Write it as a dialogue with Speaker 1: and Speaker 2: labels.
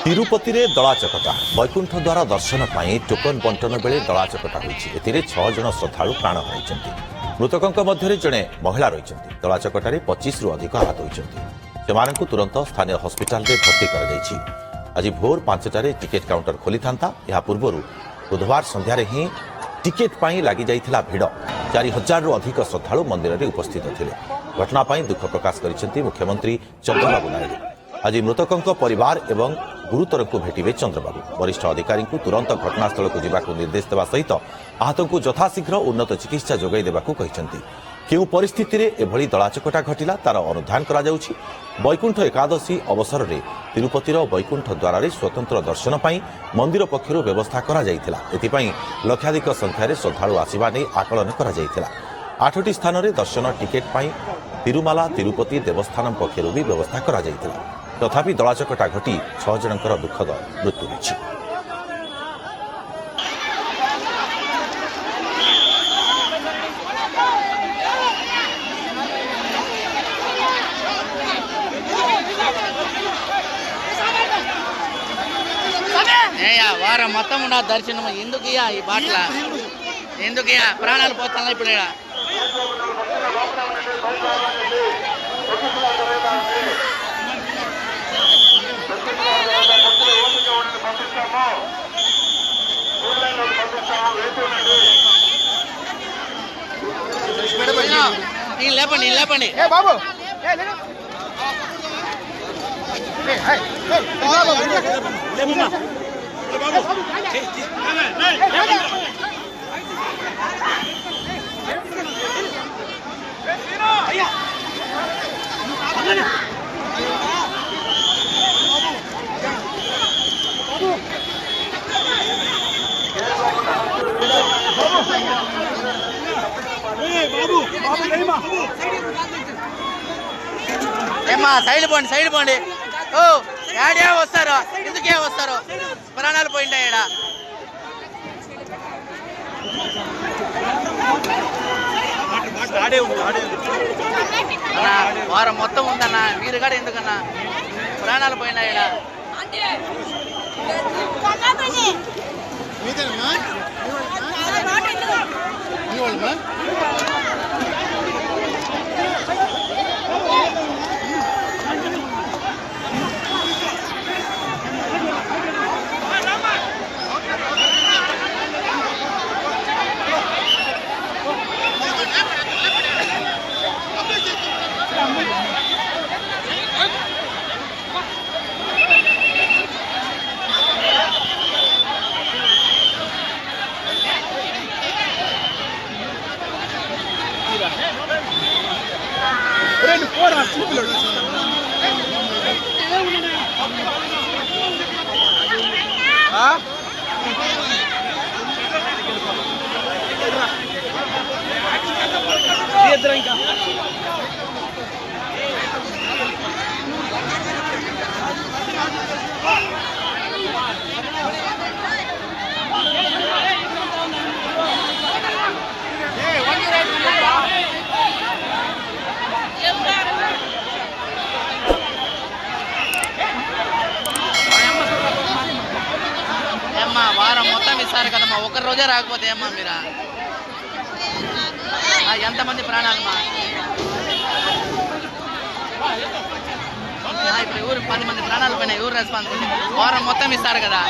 Speaker 1: तिरुपति रे दलाचकटा वैकुंठ द्वार दर्शन पर टोकन बंटन बेले दलाचकटा होती 6 जन श्रद्धालु प्राण हराइछन्ति। मृतकों मध्य जड़े महिला रही दलाचकटार 25 रु अधिक आहत होती से तुरंत स्थानीय हस्पिटाल में भर्ती कर आज भोर 5टार टिकेट काउंटर खोली था। यह पूर्व बुधवार संध्यारे ही टिकेट पर लगी जाइथिला भिड़ 4000 रु अधिक श्रद्धालु मंदिर में उपस्थित थे। घटना दुख प्रकाश कर मुख्यमंत्री चंद्रबाबू नायडू आज मृतकों परिवार एवं गुरुतर को भेटे चंद्रबाबू वरिष्ठ अधिकारी तुरंत घटनास्थल को जावाक निर्देश देवा सहित आहत को यथाशीघ्र उन्नत चिकित्सा जोगाई देवाक केउ परिस्थिति रे एभली दलाचकटा घटिला तार अनुधान करा जाउछि। वैकुंठ एकादशी अवसर में तिरुपतिर वैकुंठ द्वार स्वतंत्र दर्शन पर मंदिर पक्षर व्यवस्था करा जाइथिला। एथिपई लक्षाधिक संख्यार श्रद्धालु आसिबा नै आकलन करा जाइथिला। 8टी स्थान में दर्शन टिकेट पर तिरुमाला तिरुपति देवस्थान पक्षर भी व्यवस्था करा जाइथिला। तथापि दलाचकटा घटी 6 जनकर दुखद मृत्यु होइछि।
Speaker 2: వారం మొత్తం నా దర్శనం ఎందుకయ్యా ఈ బాట్ల ఎందుకయ్యా ప్రాణాలు పోతాయి ఇప్పుడు నేను లేపండి ఏ బాబు ఏమ్మా సైడ్ పోండి ఓ యాడే వస్తారో ఎందుకే వస్తారో ప్రాణాలు పోయిండా వారం మొత్తం ఉందన్నా మీరు కూడా ఎందుకన్నా ప్రాణాలు పోయినా ఇంకా వారం మొత్తం ఇస్తారు కదమ్మా ఒక్క రోజే రాకపోతే అమ్మా మీరా ఎంతమంది ప్రాణాలమ్మా ఇప్పుడు ఊరు 10 మంది ప్రాణాలు పోయినాయి ఎవరు రెస్పాన్సిబిలిటీ వారం మొత్తం ఇస్తారు కదా